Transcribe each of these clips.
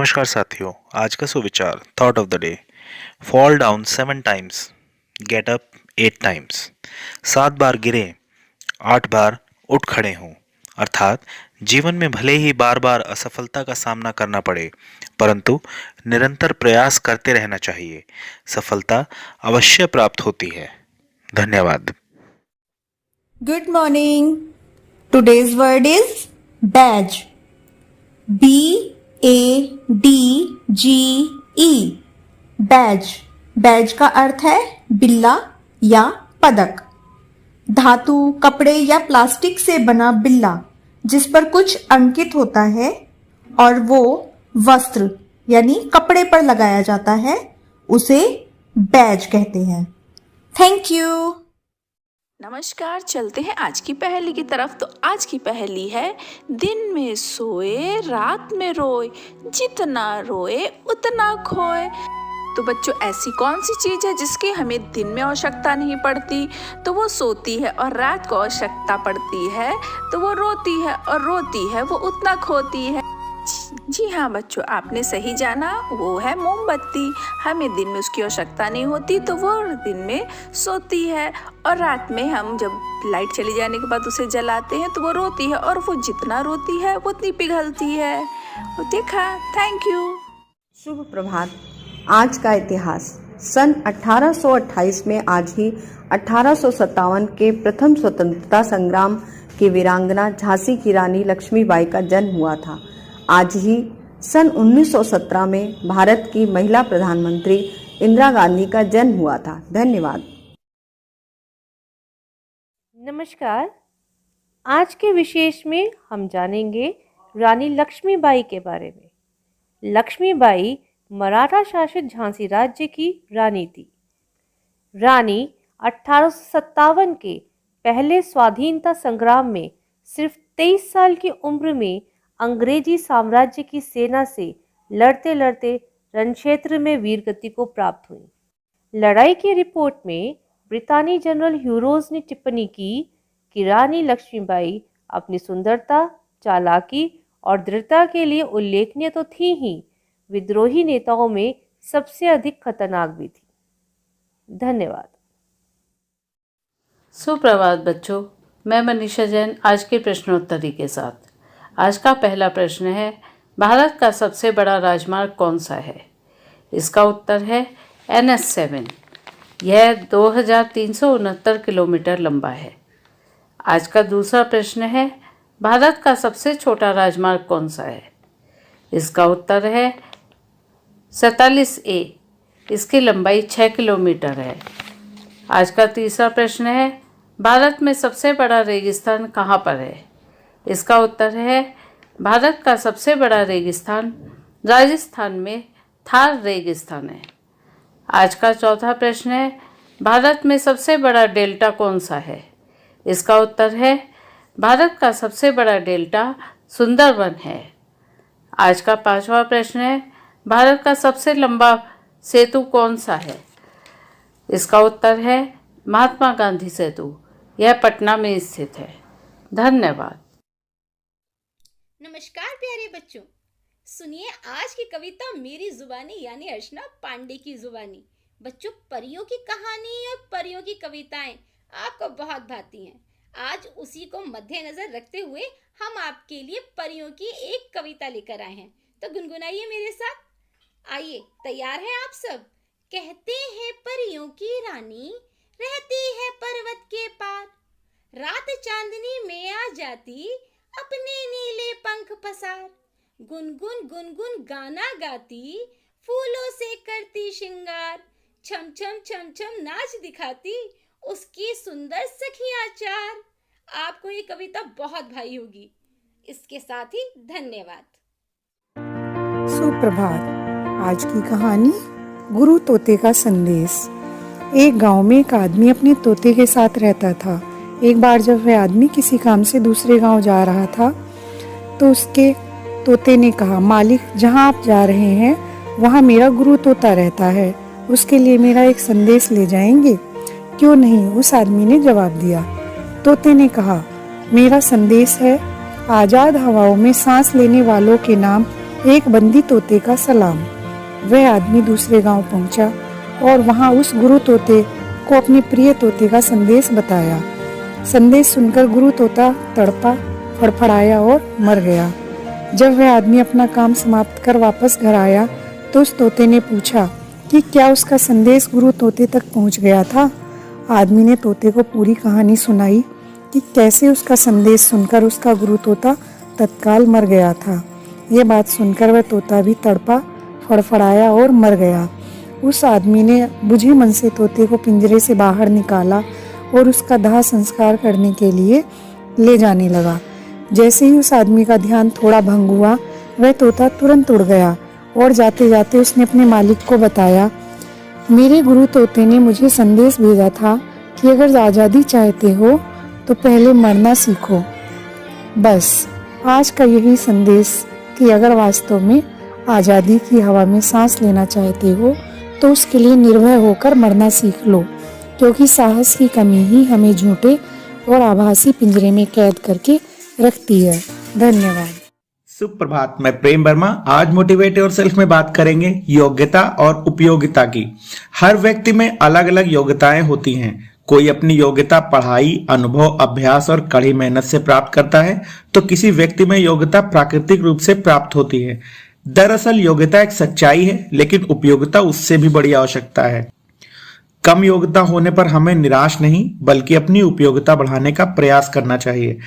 नमस्कार साथियों, आज का सुविचार thought of the day. Fall down 7 times, get up 8 times. 7 बार गिरे, 8 बार उठ खड़े हों। अर्थात जीवन में भले ही बार बार असफलता का सामना करना पड़े, परंतु निरंतर प्रयास करते रहना चाहिए। सफलता अवश्य प्राप्त होती है। धन्यवाद। Good morning. Today's word is badge. B-A-D-G-E. Badge. Badge का अर्थ है बिल्ला या पदक। धातु, कपड़े या प्लास्टिक से बना बिल्ला जिस पर कुछ अंकित होता है और वो वस्त्र यानी कपड़े पर लगाया जाता है, उसे बैज कहते हैं। Thank you. नमस्कार, चलते हैं आज की पहेली की तरफ। तो आज की पहेली है, दिन में सोए रात में रोए, जितना रोए उतना खोए। तो बच्चों, ऐसी कौन सी चीज़ है जिसकी हमें दिन में आवश्यकता नहीं पड़ती तो वो सोती है, और रात को आवश्यकता पड़ती है तो वो रोती है, और रोती है वो उतना खोती है। जी हाँ बच्चों, आपने सही जाना, वो है मोमबत्ती। हमें दिन में उसकी आवश्यकता नहीं होती तो वो दिन में सोती है, और रात में हम जब लाइट चली जाने के बाद उसे जलाते हैं तो वो रोती है, और वो जितना रोती है वो उतनी पिघलती है। वो देखा। Thank you. शुभ प्रभात। आज का इतिहास। सन 1828 में आज ही 1857 के प्रथम स्वतंत्रता संग्राम की वीरांगना झांसी की रानी लक्ष्मीबाई का जन्म हुआ था। आज ही सन 1917 में भारत की महिला प्रधानमंत्री इंदिरा गांधी का जन्म हुआ था। धन्यवाद। नमस्कार। आज के विशेष में हम जानेंगे रानी लक्ष्मीबाई के बारे में। लक्ष्मीबाई मराठा शासित झांसी राज्य की रानी थी। रानी 1857 के पहले स्वाधीनता संग्राम में सिर्फ 23 साल की उम्र में अंग्रेजी साम्राज्य की सेना से लड़ते लड़ते रणक्षेत्र में वीरगति को प्राप्त हुई। लड़ाई की रिपोर्ट में ब्रितानी जनरल ह्यूरोज ने टिप्पणी की कि रानी लक्ष्मीबाई अपनी सुंदरता, चालाकी और दृढ़ता के लिए उल्लेखनीय तो थी ही, विद्रोही नेताओं में सबसे अधिक खतरनाक भी थी। धन्यवाद। सुप्रभात बच्चों, मैं मनीषा जैन आज के प्रश्नोत्तरी के साथ। आज का पहला प्रश्न है, भारत का सबसे बड़ा राजमार्ग कौन सा है? इसका उत्तर है NH7। यह 2369 किलोमीटर लंबा है। आज का दूसरा प्रश्न है, भारत का सबसे छोटा राजमार्ग कौन सा है? इसका उत्तर है 47A। इसकी लंबाई 6 किलोमीटर है। आज का तीसरा प्रश्न है, भारत में सबसे बड़ा रेगिस्तान कहाँ पर है? इसका उत्तर है, भारत का सबसे बड़ा रेगिस्तान राजस्थान में थार रेगिस्तान है। आज का चौथा प्रश्न है, भारत में सबसे बड़ा डेल्टा कौन सा है? इसका उत्तर है, भारत का सबसे बड़ा डेल्टा सुंदरबन है। आज का पांचवा प्रश्न है, भारत का सबसे लंबा सेतु कौन सा है? इसका उत्तर है महात्मा गांधी सेतु। यह पटना में स्थित है। धन्यवाद। नमस्कार प्यारे बच्चों, सुनिए आज की कविता मेरी जुबानी यानी अर्चना पांडे की जुबानी। बच्चों, परियों की कहानी और परियों की कविताएं आपको बहुत भाती हैं। आज उसी को मद्देनजर रखते हुए हम आपके लिए परियों की एक कविता लेकर आए हैं, तो गुनगुनाइए मेरे साथ। आइए, तैयार हैं आप सब? कहते हैं परियों की रानी रहती है पर्वत के पार, रात चांदनी में आ जाती अपने नीले पंख पसार, गुनगुन गुनगुन गाना गाती फूलों से करती श्रृंगार, छम छम छम छम नाच दिखाती उसकी सुंदर सखियां चार। आपको ये कविता बहुत भाई होगी। इसके साथ ही धन्यवाद। सुप्रभात। आज की कहानी गुरु तोते का संदेश। एक गांव में एक आदमी अपने तोते के साथ रहता था। एक बार जब वह आदमी किसी काम से दूसरे गांव जा रहा था तो उसके तोते ने कहा, मालिक, जहां आप जा रहे हैं वहां मेरा गुरु तोता रहता है, उसके लिए मेरा एक संदेश ले जाएंगे? क्यों नहीं, उस आदमी ने जवाब दिया। तोते ने कहा, मेरा संदेश है, आजाद हवाओं में सांस लेने वालों के नाम एक बंदी तोते का सलाम। वह आदमी दूसरे गांव पहुंचा और वहां उस गुरु तोते को अपने प्रिय तोते का संदेश बताया। संदेश सुनकर गुरु तोता तड़पा, फड़फड़ाया और मर गया। जब वह आदमी अपना काम समाप्त कर वापस घर आया तो उस तोते ने पूछा कि क्या उसका संदेश गुरु तोते तक पहुंच गया था। आदमी ने तोते को पूरी कहानी सुनाई कि कैसे उसका संदेश सुनकर उसका गुरु तोता तत्काल मर गया था। ये बात सुनकर वह तोता भी तड़पा, फड़फड़ाया और मर गया। उस आदमी ने बुझे मन से तोते को पिंजरे से बाहर निकाला और उसका दाह संस्कार करने के लिए ले जाने लगा। जैसे ही उस आदमी का ध्यान थोड़ा भंग हुआ, वह तोता तुरंत उड़ गया और जाते जाते उसने अपने मालिक को बताया, मेरे गुरु तोते ने मुझे संदेश भेजा था कि अगर आज़ादी चाहते हो तो पहले मरना सीखो। बस आज का यही संदेश कि अगर वास्तव में आज़ादी की हवा में सांस लेना चाहते हो तो उसके लिए निर्भय होकर मरना सीख लो, क्योंकि साहस की कमी ही हमें झूठे और आभासी पिंजरे में कैद करके रखती है। धन्यवाद। सुप्रभात, मैं प्रेम वर्मा। आज मोटिवेट योरसेल्फ में बात करेंगे योग्यता और उपयोगिता की। हर व्यक्ति में अलग अलग योग्यताएं होती हैं। कोई अपनी योग्यता पढ़ाई, अनुभव, अभ्यास और कड़ी मेहनत से प्राप्त करता है, तो किसी व्यक्ति में योग्यता प्राकृतिक रूप से प्राप्त होती है। दरअसल योग्यता एक सच्चाई है, लेकिन उपयोगिता उससे भी बड़ी आवश्यकता है। कम योग्यता होने पर हमें निराश नहीं बल्कि अपनी उपयोगिता बढ़ाने का प्रयास करना चाहिए।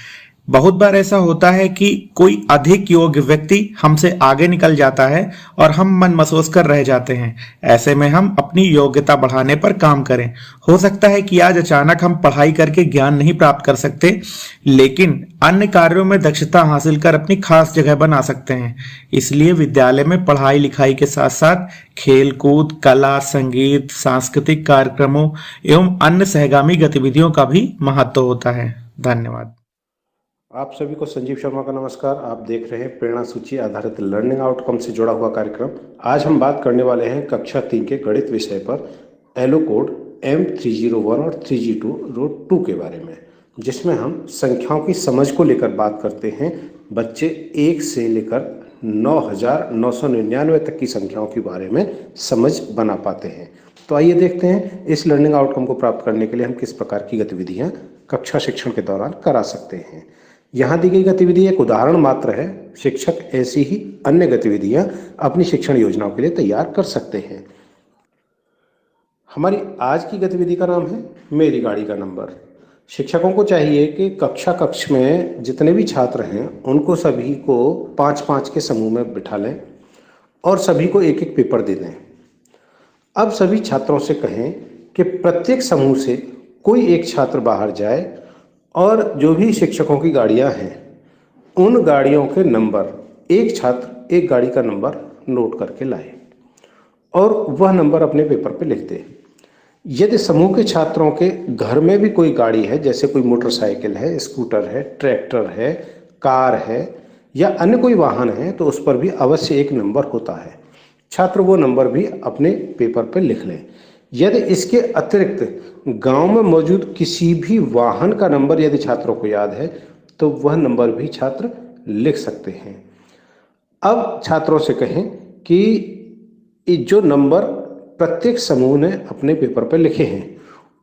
बहुत बार ऐसा होता है कि कोई अधिक योग्य व्यक्ति हमसे आगे निकल जाता है और हम मन महसूस कर रह जाते हैं। ऐसे में हम अपनी योग्यता बढ़ाने पर काम करें। हो सकता है कि आज अचानक हम पढ़ाई करके ज्ञान नहीं प्राप्त कर सकते, लेकिन अन्य कार्यों में दक्षता हासिल कर अपनी खास जगह बना सकते हैं। इसलिए विद्यालय में पढ़ाई लिखाई के साथ साथ खेल कूद, कला, संगीत, सांस्कृतिक कार्यक्रमों एवं अन्य सहगामी गतिविधियों का भी महत्व होता है। धन्यवाद। आप सभी को संजीव शर्मा का नमस्कार। आप देख रहे हैं प्रेरणा सूची आधारित लर्निंग आउटकम से जुड़ा हुआ कार्यक्रम। आज हम बात करने वाले हैं कक्षा 3 के गणित विषय पर एलो कोड M301 और 3G2 के बारे में, जिसमें हम संख्याओं की समझ को लेकर बात करते हैं। बच्चे 1 से लेकर 9999 तक की संख्याओं के बारे में समझ बना पाते हैं। तो आइए देखते हैं इस लर्निंग आउटकम को प्राप्त करने के लिए हम किस प्रकार की गतिविधियां कक्षा शिक्षण के दौरान करा सकते हैं। यहाँ दी गई गतिविधि एक उदाहरण मात्र है। शिक्षक ऐसी ही अन्य गतिविधियां अपनी शिक्षण योजनाओं के लिए तैयार कर सकते हैं। हमारी आज की गतिविधि का नाम है मेरी गाड़ी का नंबर। शिक्षकों को चाहिए कि कक्ष में जितने भी छात्र हैं उनको सभी को 5-5 के समूह में बिठा लें और सभी को एक एक पेपर दे दें। अब सभी छात्रों से कहें कि प्रत्येक समूह से कोई एक छात्र बाहर जाए और जो भी शिक्षकों की गाड़ियां हैं उन गाड़ियों के नंबर, एक छात्र एक गाड़ी का नंबर नोट करके लाए और वह नंबर अपने पेपर पे लिख दे। यदि समूह के छात्रों के घर में भी कोई गाड़ी है, जैसे कोई मोटरसाइकिल है, स्कूटर है, ट्रैक्टर है, कार है या अन्य कोई वाहन है, तो उस पर भी अवश्य एक नंबर होता है। छात्र वो नंबर भी अपने पेपर पर लिख लें। यदि इसके अतिरिक्त गांव में मौजूद किसी भी वाहन का नंबर यदि छात्रों को याद है तो वह नंबर भी छात्र लिख सकते हैं। अब छात्रों से कहें कि जो नंबर प्रत्येक समूह ने अपने पेपर पर लिखे हैं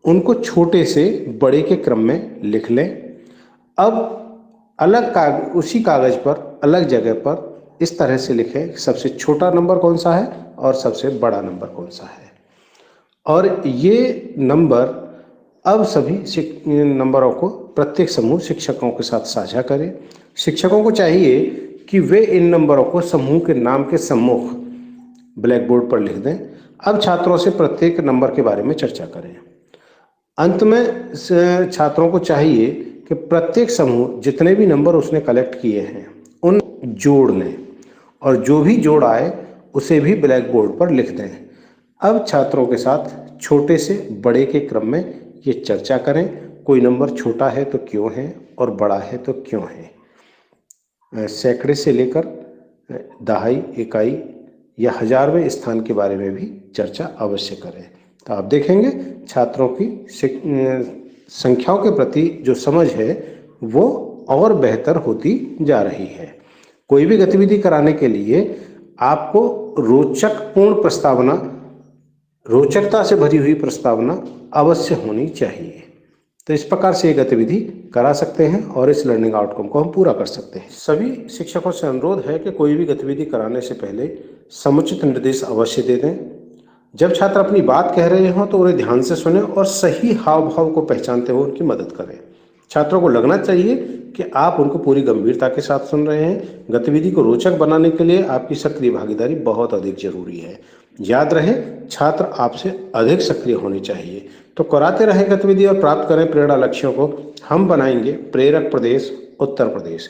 उनको छोटे से बड़े के क्रम में लिख लें। अब उसी कागज पर अलग जगह पर इस तरह से लिखें, सबसे छोटा नंबर कौन सा है और सबसे बड़ा नंबर कौन सा है। और ये नंबर अब सभी नंबरों को प्रत्येक समूह शिक्षकों के साथ साझा करें। शिक्षकों को चाहिए कि वे इन नंबरों को समूह के नाम के सम्मुख ब्लैक बोर्ड पर लिख दें। अब छात्रों से प्रत्येक नंबर के बारे में चर्चा करें। अंत में छात्रों को चाहिए कि प्रत्येक समूह जितने भी नंबर उसने कलेक्ट किए हैं उन जोड़ लें और जो भी जोड़ आए उसे भी ब्लैक बोर्ड पर लिख दें। अब छात्रों के साथ छोटे से बड़े के क्रम में ये चर्चा करें, कोई नंबर छोटा है तो क्यों है और बड़ा है तो क्यों है। सैकड़े से लेकर दहाई, इकाई या हजारवें स्थान के बारे में भी चर्चा अवश्य करें। तो आप देखेंगे छात्रों की संख्याओं के प्रति जो समझ है वो और बेहतर होती जा रही है। कोई भी गतिविधि कराने के लिए आपको रोचकता से भरी हुई प्रस्तावना अवश्य होनी चाहिए। तो इस प्रकार से ये गतिविधि करा सकते हैं और इस लर्निंग आउटकम को हम पूरा कर सकते हैं। सभी शिक्षकों से अनुरोध है कि कोई भी गतिविधि कराने से पहले समुचित निर्देश अवश्य दे दें। जब छात्र अपनी बात कह रहे हों तो उन्हें ध्यान से सुनें और सही हाव भाव को पहचानते हुए उनकी मदद करें। छात्रों को लगना चाहिए कि आप उनको पूरी गंभीरता के साथ सुन रहे हैं। गतिविधि को रोचक बनाने के लिए आपकी सक्रिय भागीदारी बहुत अधिक जरूरी है। याद रहे, छात्र आपसे अधिक सक्रिय होने चाहिए। तो कराते रहे गतिविधि और प्राप्त करें प्रेरणा लक्ष्यों को। हम बनाएंगे प्रेरक प्रदेश उत्तर प्रदेश।